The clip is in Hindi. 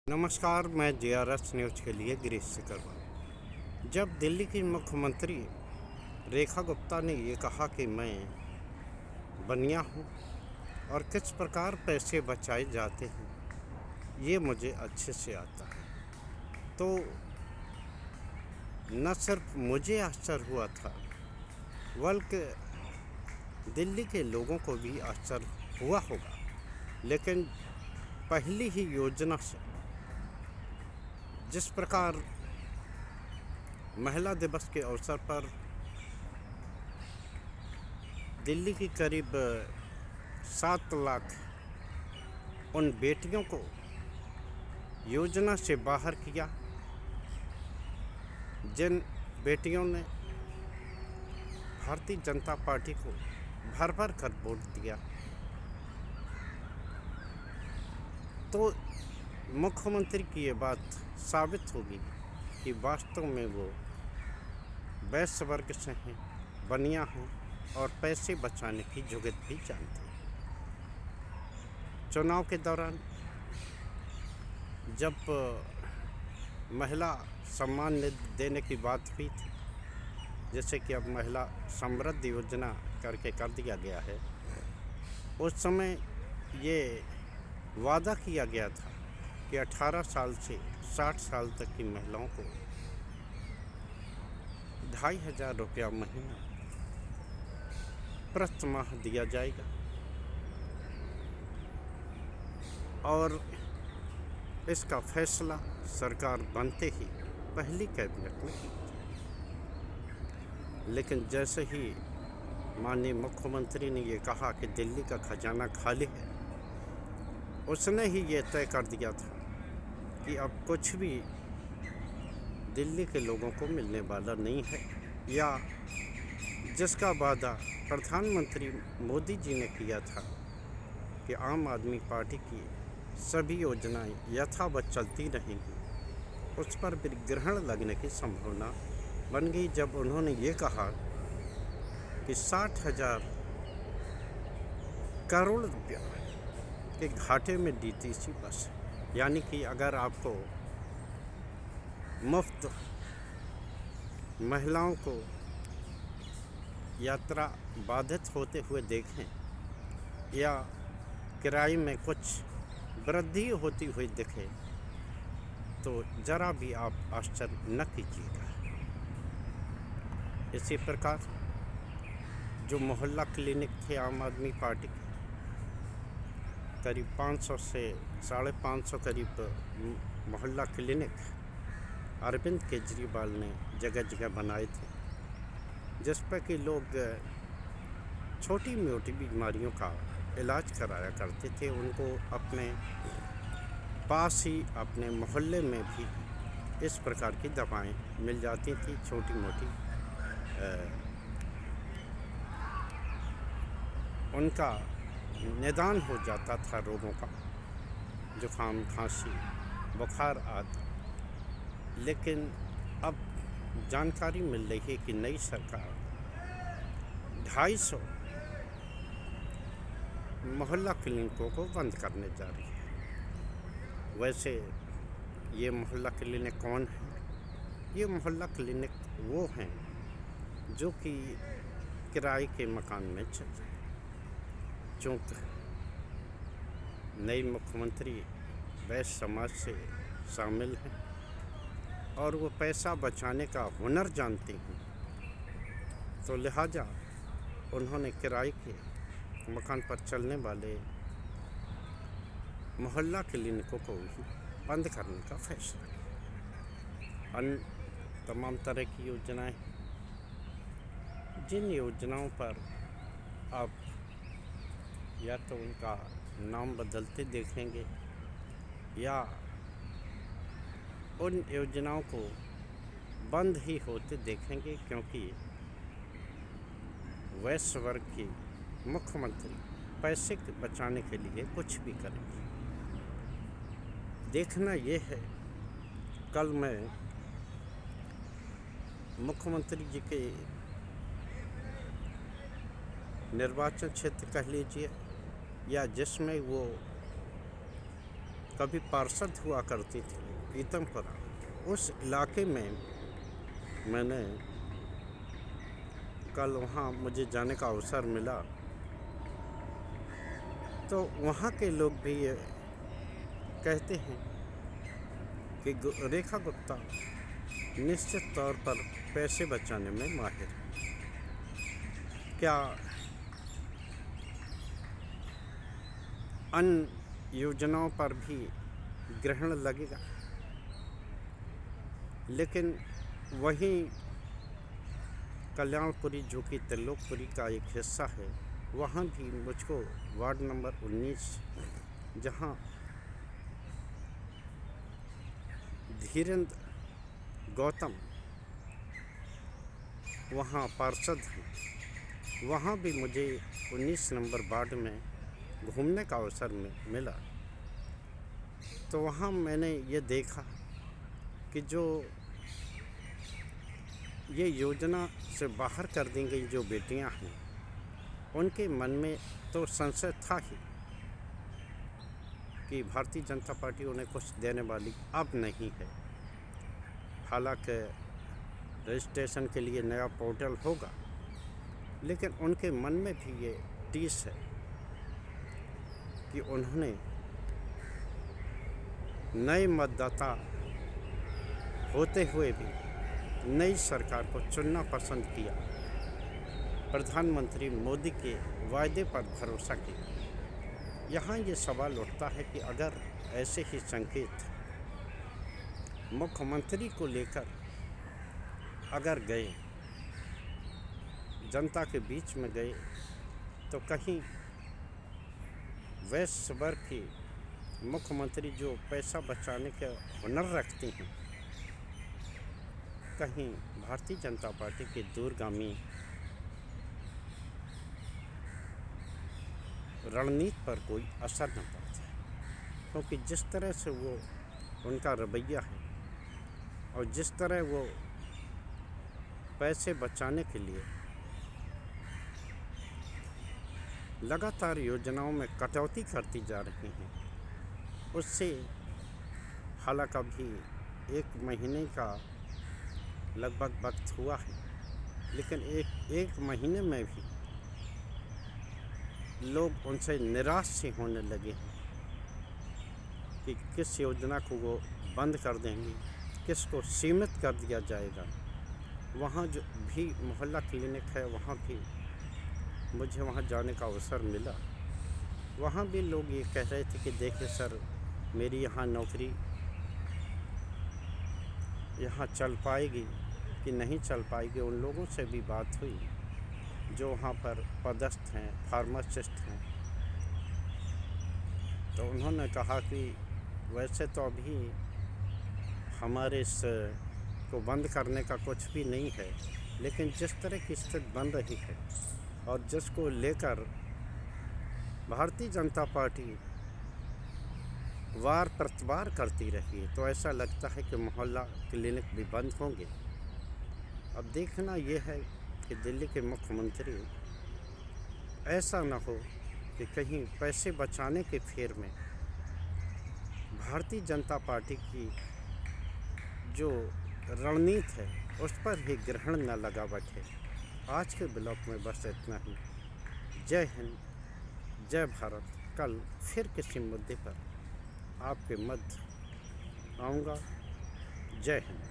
नमस्कार, मैं जेआरएस न्यूज़ के लिए गिरीश सिकरवार। जब दिल्ली की मुख्यमंत्री रेखा गुप्ता ने ये कहा कि मैं बनिया हूँ और किस प्रकार पैसे बचाए जाते हैं, ये मुझे अच्छे से आता है, तो न सिर्फ मुझे आश्चर्य हुआ था, बल्कि दिल्ली के लोगों को भी आश्चर्य हुआ होगा। लेकिन पहली ही योजना से जिस प्रकार महिला दिवस के अवसर पर दिल्ली की करीब 7 लाख उन बेटियों को योजना से बाहर किया, जिन बेटियों ने भारतीय जनता पार्टी को भर भर कर वोट दिया, तो मुख्यमंत्री की ये बात साबित होगी कि वास्तव में वो वैश्य वर्ग से हैं, बनिया हैं और पैसे बचाने की जुगत भी जानते हैं। चुनाव के दौरान जब महिला सम्मान निधि देने की बात हुई थी, जैसे कि अब महिला समृद्धि योजना करके कर दिया गया है, उस समय ये वादा किया गया था कि 18 साल से 60 साल तक की महिलाओं को 2,500 रुपया महीना प्रति माह दिया जाएगा और इसका फैसला सरकार बनते ही पहली कैबिनेट में किया जाए। लेकिन जैसे ही माननीय मुख्यमंत्री ने ये कहा कि दिल्ली का खजाना खाली है, उसने ही ये तय कर दिया था कि अब कुछ भी दिल्ली के लोगों को मिलने वाला नहीं है, या जिसका वादा प्रधानमंत्री मोदी जी ने किया था कि आम आदमी पार्टी की सभी योजनाएं यथावत चलती रहेंगी, उस पर भी ग्रहण लगने की संभावना बन गई जब उन्होंने ये कहा कि 60,000 करोड़ रुपया के घाटे में डीटीसी बस, यानी कि अगर आपको मुफ्त महिलाओं को यात्रा बाधित होते हुए देखें या किराए में कुछ वृद्धि होती हुई दिखे, तो ज़रा भी आप आश्चर्य न कीजिएगा। इसी प्रकार जो मोहल्ला क्लिनिक थे आम आदमी पार्टी के, करीब 500 से 550 करीब मोहल्ला क्लिनिक अरविंद केजरीवाल ने जगह जगह बनाए थे, जिस पर कि लोग छोटी मोटी बीमारियों का इलाज कराया करते थे। उनको अपने पास ही अपने मोहल्ले में भी इस प्रकार की दवाएं मिल जाती थी, छोटी मोटी उनका निदान हो जाता था रोगों का, जुकाम, खांसी, बुखार आदि। लेकिन अब जानकारी मिल रही है कि नई सरकार 250 मोहल्ला क्लिनिकों को बंद करने जा रही है। वैसे ये मोहल्ला क्लिनिक कौन है? ये मोहल्ला क्लिनिक वो हैं जो कि किराए के मकान में चल रहे हैं। चूँकि नई मुख्यमंत्री वैश्य समाज से शामिल हैं और वो पैसा बचाने का हुनर जानती हैं, तो लिहाजा उन्होंने किराए के मकान पर चलने वाले मोहल्ला क्लिनिकों को ही बंद करने का फैसला किया। अन्य तमाम तरह की योजनाएं, जिन योजनाओं पर आप या तो उनका नाम बदलते देखेंगे या उन योजनाओं को बंद ही होते देखेंगे, क्योंकि वैश्य वर्ग की मुख्यमंत्री पैसे बचाने के लिए कुछ भी करेंगे। देखना ये है, कल मैं मुख्यमंत्री जी के निर्वाचन क्षेत्र कह लीजिए, या जिसमें वो कभी पार्षद हुआ करती थी पीतमपुरा। उस इलाके में मैंने कल वहाँ मुझे जाने का अवसर मिला, तो वहाँ के लोग भी ये कहते हैं कि रेखा गुप्ता निश्चित तौर पर पैसे बचाने में माहिर है। क्या अन्य योजनाओं पर भी ग्रहण लगेगा? लेकिन वहीं कल्याणपुरी, जो कि त्रिलोकपुरी का एक हिस्सा है, वहाँ भी मुझको वार्ड नंबर 19, जहाँ धीरेन्द्र गौतम वहाँ पार्षद हैं, वहाँ भी मुझे 19 नंबर वार्ड में घूमने का अवसर मिला। तो वहाँ मैंने ये देखा कि जो ये योजना से बाहर कर दी गई जो बेटियां हैं, उनके मन में तो संशय था ही कि भारतीय जनता पार्टी उन्हें कुछ देने वाली अब नहीं है। हालांकि रजिस्ट्रेशन के लिए नया पोर्टल होगा, लेकिन उनके मन में भी ये टीस है कि उन्होंने नए मतदाता होते हुए भी नई सरकार को चुनना पसंद किया, प्रधानमंत्री मोदी के वायदे पर भरोसा किया। यहाँ ये सवाल उठता है कि अगर ऐसे ही संकेत मुख्यमंत्री को लेकर अगर गए, जनता के बीच में गए, तो कहीं वैश्य वर्ग के मुख्यमंत्री जो पैसा बचाने का हुनर रखते हैं, कहीं भारतीय जनता पार्टी के दूरगामी रणनीति पर कोई असर न पड़ता है। क्योंकि जिस तरह से वो उनका रवैया है और जिस तरह वो पैसे बचाने के लिए लगातार योजनाओं में कटौती करती जा रही हैं, उससे हालांकि अभी 1 महीने का लगभग वक्त हुआ है, लेकिन एक mहीने में भी लोग उनसे निराश से होने लगे हैं कि किस योजना को वो बंद कर देंगे, किसको सीमित कर दिया जाएगा। वहाँ जो भी मोहल्ला क्लिनिक है, वहाँ भी मुझे वहाँ जाने का अवसर मिला। वहाँ भी लोग ये कह रहे थे कि देखिए सर, मेरी यहाँ नौकरी यहाँ चल पाएगी कि नहीं चल पाएगी। उन लोगों से भी बात हुई जो वहाँ पर पदस्थ हैं, फार्मासिस्ट हैं, तो उन्होंने कहा कि वैसे तो अभी हमारे इस को बंद करने का कुछ भी नहीं है, लेकिन जिस तरह की स्थिति बन रही है और जिसको लेकर भारतीय जनता पार्टी वार प्रतिवार करती रही है, तो ऐसा लगता है कि मोहल्ला क्लिनिक भी बंद होंगे। अब देखना ये है कि दिल्ली के मुख्यमंत्री ऐसा न हो कि कहीं पैसे बचाने के फेर में भारतीय जनता पार्टी की जो रणनीति है उस पर ही ग्रहण न लगा बैठे। आज के ब्लॉग में बस इतना ही। जय हिंद, जय भारत। कल फिर किसी मुद्दे पर आपके मध्य आऊँगा। जय हिंद।